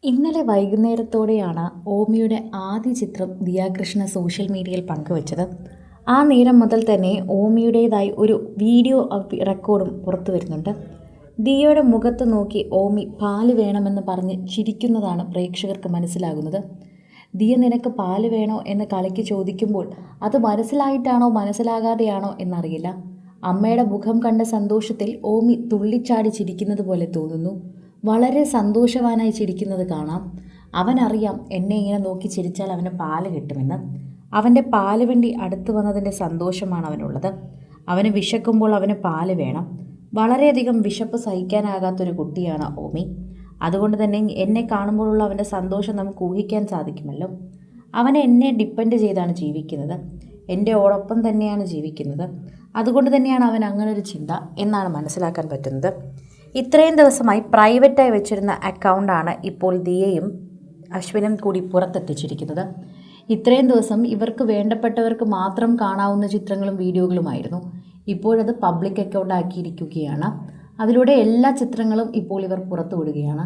ഇന്നലെ വൈകുന്നേരത്തോടെയാണ് ഓമിയുടെ ആദ്യ ചിത്രം ദിയാകൃഷ്ണ സോഷ്യൽ മീഡിയയിൽ പങ്കുവച്ചത്. ആ നേരം മുതൽ തന്നെ ഓമിയുടേതായി ഒരു വീഡിയോ റെക്കോർഡും പുറത്തു വരുന്നുണ്ട്. ദിയയുടെ മുഖത്ത് നോക്കി ഓമി പാല് വേണമെന്ന് പറഞ്ഞ് ചിരിക്കുന്നതാണ് പ്രേക്ഷകർക്ക് മനസ്സിലാകുന്നത്. ദിയ നിനക്ക് പാല് വേണോ എന്ന് കളിക്ക് ചോദിക്കുമ്പോൾ അത് മനസ്സിലായിട്ടാണോ മനസ്സിലാകാതെയാണോ എന്നറിയില്ല. അമ്മയുടെ മുഖം കണ്ട സന്തോഷത്തിൽ ഓമി തുള്ളിച്ചാടി ചിരിക്കുന്നത് പോലെ തോന്നുന്നു. വളരെ സന്തോഷവാനായി ചിരിക്കുന്നത് കാണാം. അവനറിയാം എന്നെ ഇങ്ങനെ നോക്കി ചിരിച്ചാൽ അവന് പാല് കിട്ടുമെന്ന്. അവൻ്റെ പാല് വണ്ടി അടുത്തു വന്നതിൻ്റെ സന്തോഷമാണ് അവനുള്ളത്. അവന് വിശക്കുമ്പോൾ അവന് പാല് വേണം. വളരെയധികം വിശപ്പ് സഹിക്കാനാകാത്തൊരു കുട്ടിയാണ് ഓമി. അതുകൊണ്ട് തന്നെ എന്നെ കാണുമ്പോഴുള്ള അവൻ്റെ സന്തോഷം നമുക്ക് ഊഹിക്കാൻ സാധിക്കുമല്ലോ. അവൻ എന്നെ ഡിപ്പെൻഡ് ചെയ്താണ് ജീവിക്കുന്നത്, എൻ്റെ ഓടൊപ്പം തന്നെയാണ് ജീവിക്കുന്നത്. അതുകൊണ്ട് തന്നെയാണ് അവൻ അങ്ങനൊരു ചിന്ത എന്നാണ് മനസ്സിലാക്കാൻ പറ്റുന്നത്. ഇത്രയും ദിവസമായി പ്രൈവറ്റായി വെച്ചിരുന്ന അക്കൗണ്ടാണ് ഇപ്പോൾ ദിയയും അശ്വിനും കൂടി പുറത്തെത്തിച്ചിരിക്കുന്നത്. ഇത്രയും ദിവസം ഇവർക്ക് വേണ്ടപ്പെട്ടവർക്ക് മാത്രം കാണാവുന്ന ചിത്രങ്ങളും വീഡിയോകളുമായിരുന്നു. ഇപ്പോഴത് പബ്ലിക് അക്കൗണ്ട് ആക്കിയിരിക്കുകയാണ്. അതിലൂടെ എല്ലാ ചിത്രങ്ങളും ഇപ്പോൾ ഇവർ പുറത്തുവിടുകയാണ്.